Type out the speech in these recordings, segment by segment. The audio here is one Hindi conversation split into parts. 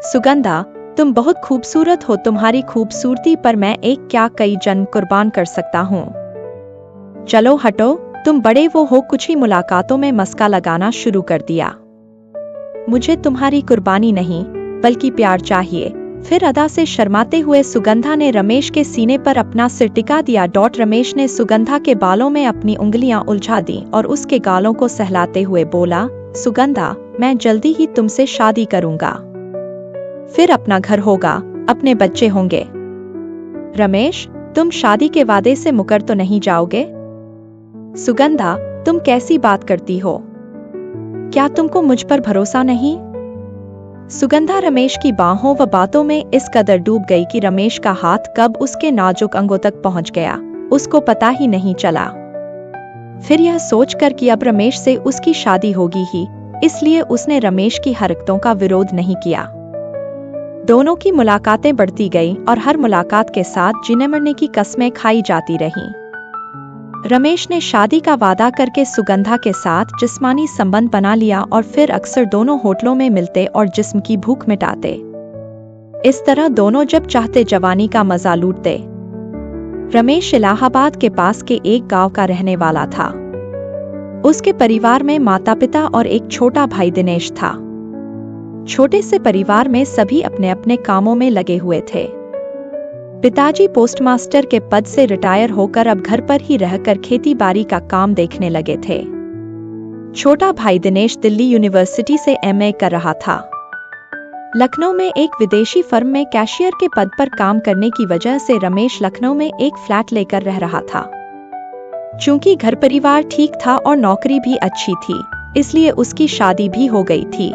सुगंधा, तुम बहुत खूबसूरत हो। तुम्हारी खूबसूरती पर मैं एक क्या कई जन्म कुर्बान कर सकता हूँ। चलो हटो, तुम बड़े वो हो। कुछ ही मुलाकातों में मस्का लगाना शुरू कर दिया। मुझे तुम्हारी कुर्बानी नहीं बल्कि प्यार चाहिए। फिर अदा से शर्माते हुए सुगंधा ने रमेश के सीने पर अपना सिर टिका दिया। रमेश ने सुगंधा के बालों में अपनी उंगलियां उलझा दी और उसके गालों को सहलाते हुए बोला, सुगंधा, मैं जल्दी ही तुमसे शादी करूंगा। फिर अपना घर होगा, अपने बच्चे होंगे। रमेश, तुम शादी के वादे से मुकर तो नहीं जाओगे? सुगंधा, तुम कैसी बात करती हो? क्या तुमको मुझ पर भरोसा नहीं? सुगंधा रमेश की बाहों व बातों में इस कदर डूब गई कि रमेश का हाथ कब उसके नाजुक अंगों तक पहुंच गया, उसको पता ही नहीं चला। फिर यह सोचकर कि अब रमेश से उसकी शादी होगी ही, इसलिए उसने रमेश की हरकतों का विरोध नहीं किया। दोनों की मुलाकातें बढ़ती गईं और हर मुलाकात के साथ जीने मरने की कस्में खाई जाती रहीं। रमेश ने शादी का वादा करके सुगंधा के साथ जिस्मानी संबंध बना लिया और फिर अक्सर दोनों होटलों में मिलते और जिस्म की भूख मिटाते। इस तरह दोनों जब चाहते जवानी का मजा लूटते। रमेश इलाहाबाद के पास के एक गांव का रहने वाला था। उसके परिवार में माता पिता और एक छोटा भाई दिनेश था। छोटे से परिवार में सभी अपने अपने कामों में लगे हुए थे। पिताजी पोस्टमास्टर के पद से रिटायर होकर अब घर पर ही रहकर खेती बाड़ी का काम देखने लगे थे। छोटा भाई दिनेश दिल्ली यूनिवर्सिटी से एमए कर रहा था। लखनऊ में एक विदेशी फर्म में कैशियर के पद पर काम करने की वजह से रमेश लखनऊ में एक फ्लैट लेकर रह रहा था। चूंकि घर परिवार ठीक था और नौकरी भी अच्छी थी, इसलिए उसकी शादी भी हो गई थी।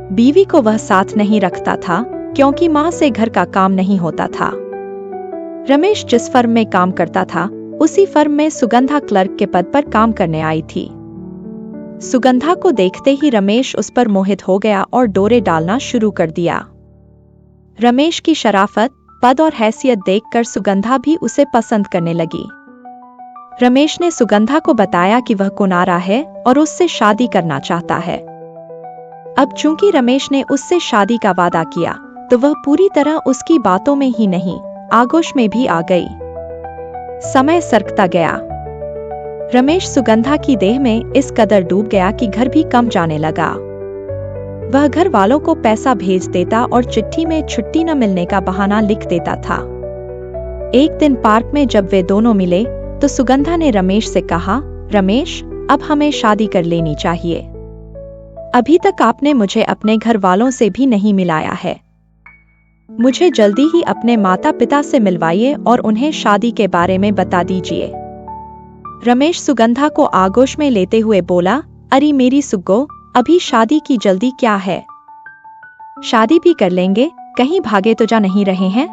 बीवी को वह साथ नहीं रखता था क्योंकि मां से घर का काम नहीं होता था। रमेश जिस फर्म में काम करता था, उसी फर्म में सुगंधा क्लर्क के पद पर काम करने आई थी। सुगंधा को देखते ही रमेश उस पर मोहित हो गया और डोरे डालना शुरू कर दिया। रमेश की शराफत, पद और हैसियत देखकर सुगंधा भी उसे पसंद करने लगी। रमेश ने सुगंधा को बताया कि वह कुंवारा है और उससे शादी करना चाहता है। अब चूंकि रमेश ने उससे शादी का वादा किया, तो वह पूरी तरह उसकी बातों में ही नहीं, आगोश में भी आ गई। समय सरकता गया। रमेश सुगंधा की देह में इस कदर डूब गया कि घर भी कम जाने लगा। वह घर वालों को पैसा भेज देता और चिट्ठी में छुट्टी न मिलने का बहाना लिख देता था। एक दिन पार्क में जब वे दोनों मिले, तो सुगंधा ने रमेश से कहा, रमेश, अब हमें शादी कर लेनी चाहिए। अभी तक आपने मुझे अपने घर वालों से भी नहीं मिलाया है। मुझे जल्दी ही अपने माता पिता से मिलवाइए और उन्हें शादी के बारे में बता दीजिए। रमेश सुगंधा को आगोश में लेते हुए बोला, अरे मेरी सुग्गो, अभी शादी की जल्दी क्या है? शादी भी कर लेंगे, कहीं भागे तो जा नहीं रहे हैं?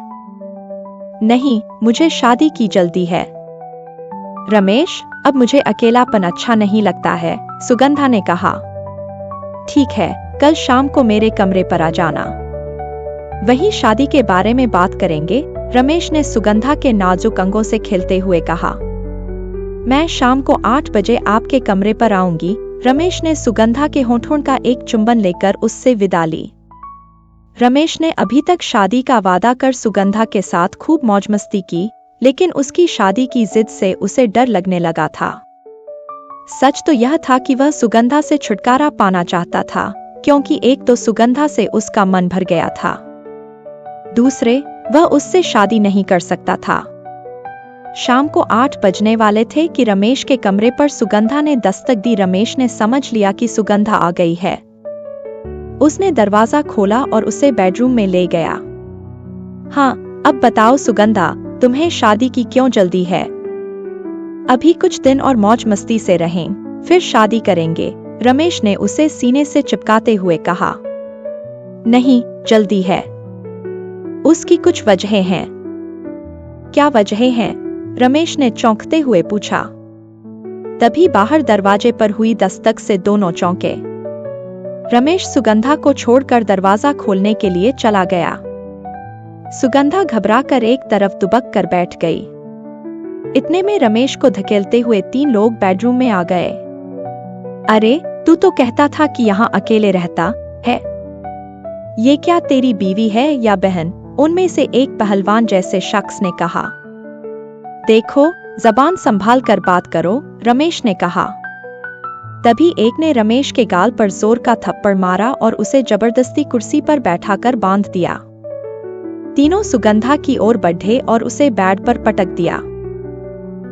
नहीं, मुझे शादी की जल्दी है। रमेश, अब मुझे अकेलापन अच्छा नहीं लगता है, सुगंधा ने कहा। ठीक है, कल शाम को मेरे कमरे पर आ जाना। वही शादी के बारे में बात करेंगे, रमेश ने सुगंधा के नाजुक अंगों से खेलते हुए कहा। मैं शाम को 8 बजे आपके कमरे पर आऊंगी। रमेश ने सुगंधा के होठों का एक चुंबन लेकर उससे विदा ली। रमेश ने अभी तक शादी का वादा कर सुगंधा के साथ खूब मौज मस्ती की, लेकिन उसकी शादी की जिद से उसे डर लगने लगा था। सच तो यह था कि वह सुगंधा से छुटकारा पाना चाहता था, क्योंकि एक तो सुगंधा से उसका मन भर गया था, दूसरे वह उससे शादी नहीं कर सकता था। शाम को 8 बजने वाले थे कि रमेश के कमरे पर सुगंधा ने दस्तक दी। रमेश ने समझ लिया कि सुगंधा आ गई है। उसने दरवाजा खोला और उसे बेडरूम में ले गया। हाँ, अब बताओ सुगंधा, तुम्हें शादी की क्यों जल्दी है? अभी कुछ दिन और मौज मस्ती से रहें, फिर शादी करेंगे, रमेश ने उसे सीने से चिपकाते हुए कहा। नहीं, जल्दी है। उसकी कुछ वजहें हैं। क्या वजहें हैं? रमेश ने चौंकते हुए पूछा। तभी बाहर दरवाजे पर हुई दस्तक से दोनों चौंके। रमेश सुगंधा को छोड़कर दरवाजा खोलने के लिए चला गया। सुगंधा घबराकर एक तरफ दुबक कर बैठ गई। इतने में रमेश को धकेलते हुए 3 लोग बेडरूम में आ गए। अरे, तू तो कहता था कि यहाँ अकेले रहता है। ये क्या तेरी बीवी है या बहन? उनमें से एक पहलवान जैसे शख्स ने कहा। देखो, जबान संभाल कर बात करो, रमेश ने कहा। तभी एक ने रमेश के गाल पर जोर का थप्पड़ मारा और उसे जबरदस्ती कुर्सी पर बैठाकर बांध दिया। तीनों सुगंधा की ओर बढ़े और उसे बेड पर पटक दिया।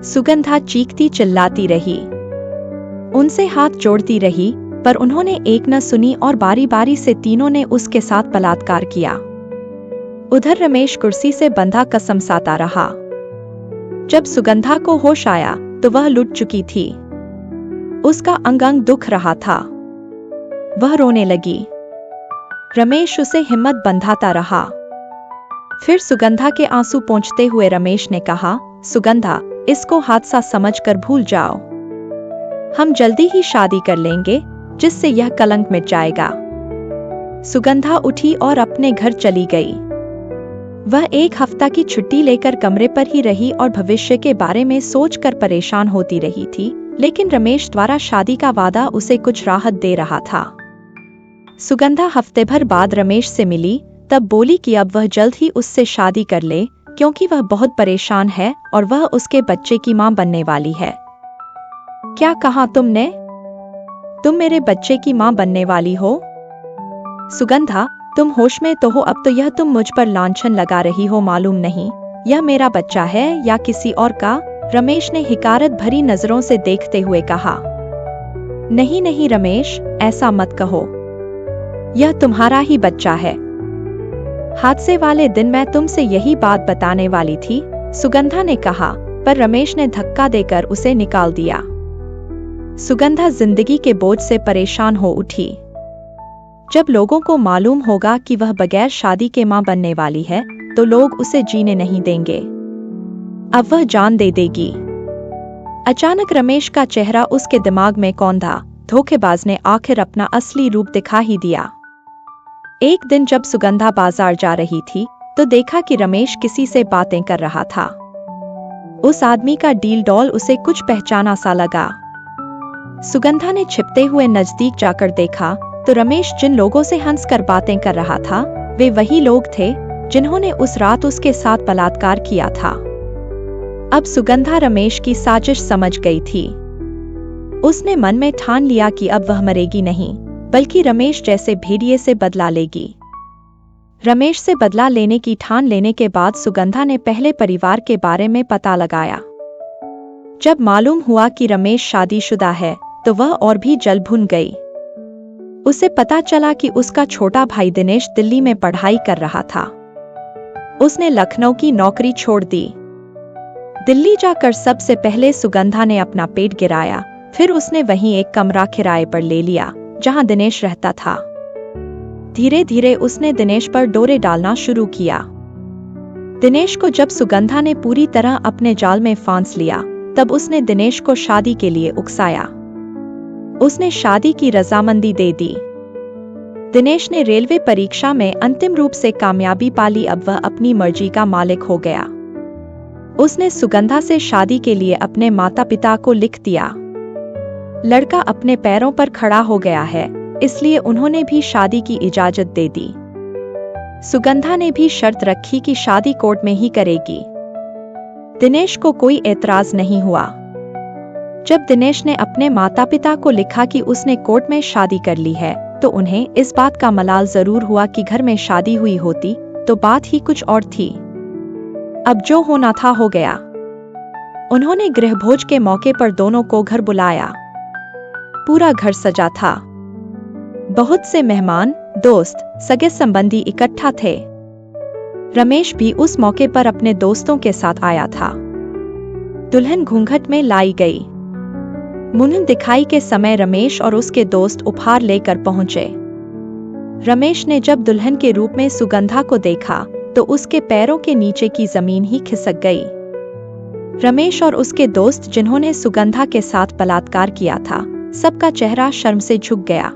सुगंधा चीखती चिल्लाती रही, उनसे हाथ जोड़ती रही, पर उन्होंने एक न सुनी और बारी बारी से तीनों ने उसके साथ बलात्कार किया। उधर रमेश कुर्सी से बंधा कसम साता रहा। जब सुगंधा को होश आया तो वह लुट चुकी थी। उसका अंग अंग दुख रहा था। वह रोने लगी। रमेश उसे हिम्मत बंधाता रहा। फिर सुगंधा के आंसू पोंछते हुए रमेश ने कहा, सुगंधा, इसको हादसा समझकर भूल जाओ। हम जल्दी ही शादी कर लेंगे, जिससे यह कलंक मिट जाएगा। सुगंधा उठी और अपने घर चली गई। वह एक हफ्ता की छुट्टी लेकर कमरे पर ही रही और भविष्य के बारे में सोचकर परेशान होती रही थी, लेकिन रमेश द्वारा शादी का वादा उसे कुछ राहत दे रहा था। सुगंधा हफ्ते भर बाद रमेश से मिली, तब बोली कि अब वह जल्द ही उससे शादी कर ले, क्योंकि वह बहुत परेशान है और वह उसके बच्चे की मां बनने वाली है। क्या कहा तुमने? तुम मेरे बच्चे की मां बनने वाली हो? सुगंधा, तुम होश में तो हो अब तो यह तुम मुझ पर लांछन लगा रही हो मालूम नहीं यह मेरा बच्चा है या किसी और का? रमेश ने हिकारत भरी नजरों से देखते हुए कहा। नहीं नहीं रमेश, ऐसा मत कहो, यह तुम्हारा ही बच्चा है। हादसे वाले दिन मैं तुमसे यही बात बताने वाली थी, सुगंधा ने कहा, पर रमेश ने धक्का देकर उसे निकाल दिया। सुगंधा जिंदगी के बोझ से परेशान हो उठी। जब लोगों को मालूम होगा कि वह बगैर शादी के मां बनने वाली है, तो लोग उसे जीने नहीं देंगे। अब वह जान दे देगी। अचानक रमेश का चेहरा उसके दिमाग में कौंधा। धोखेबाज ने आखिर अपना असली रूप दिखा ही दिया। एक दिन जब सुगंधा बाजार जा रही थी, तो देखा कि रमेश किसी से बातें कर रहा था। उस आदमी का डील डॉल उसे कुछ पहचाना सा लगा। सुगंधा ने छिपते हुए नजदीक जाकर देखा तो रमेश जिन लोगों से हंसकर बातें कर रहा था, वे वही लोग थे जिन्होंने उस रात उसके साथ बलात्कार किया था। अब सुगंधा रमेश की साजिश समझ गई थी। उसने मन में ठान लिया कि अब वह मरेगी नहीं, बल्कि रमेश जैसे भेड़िए से बदला लेगी। रमेश से बदला लेने की ठान लेने के बाद सुगंधा ने पहले परिवार के बारे में पता लगाया। जब मालूम हुआ कि रमेश शादीशुदा है, तो वह और भी जल भुन गई। उसे पता चला कि उसका छोटा भाई दिनेश दिल्ली में पढ़ाई कर रहा था। उसने लखनऊ की नौकरी छोड़ दी। दिल्ली जाकर सबसे पहले सुगंधा ने अपना पेट गिराया, फिर उसने वहीं एक कमरा किराए पर ले लिया जहां दिनेश रहता था। धीरे धीरे उसने दिनेश पर डोरे डालना शुरू किया। दिनेश को जब सुगंधा ने पूरी तरह अपने जाल में फांस लिया, तब उसने दिनेश को शादी के लिए उकसाया। उसने शादी की रजामंदी दे दी। दिनेश ने रेलवे परीक्षा में अंतिम रूप से कामयाबी पाली। अब वह अपनी मर्जी का मालिक हो गया। उसने सुगंधा से शादी के लिए अपने माता पिता को लिख दिया। लड़का अपने पैरों पर खड़ा हो गया है, इसलिए उन्होंने भी शादी की इजाजत दे दी। सुगंधा ने भी शर्त रखी कि शादी कोर्ट में ही करेगी। दिनेश को कोई एतराज नहीं हुआ। जब दिनेश ने अपने माता पिता को लिखा कि उसने कोर्ट में शादी कर ली है, तो उन्हें इस बात का मलाल जरूर हुआ कि घर में शादी हुई होती तो बात ही कुछ और थी। अब जो होना था हो गया। उन्होंने गृहभोज के मौके पर दोनों को घर बुलाया। पूरा घर सजा था। बहुत से मेहमान, दोस्त, सगे संबंधी इकट्ठा थे। रमेश भी उस मौके पर अपने दोस्तों के साथ आया था। दुल्हन घूंघट में लाई गई। मुंह दिखाई के समय रमेश और उसके दोस्त उपहार लेकर पहुंचे। रमेश ने जब दुल्हन के रूप में सुगंधा को देखा, तो उसके पैरों के नीचे की जमीन ही खिसक गई। रमेश और उसके दोस्त जिन्होंने सुगंधा के साथ बलात्कार किया था, सबका चेहरा शर्म से झुक गया।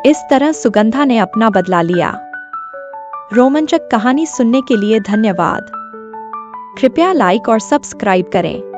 इस तरह सुगंधा ने अपना बदला लिया। रोमांचक कहानी सुनने के लिए धन्यवाद। कृपया लाइक और सब्सक्राइब करें।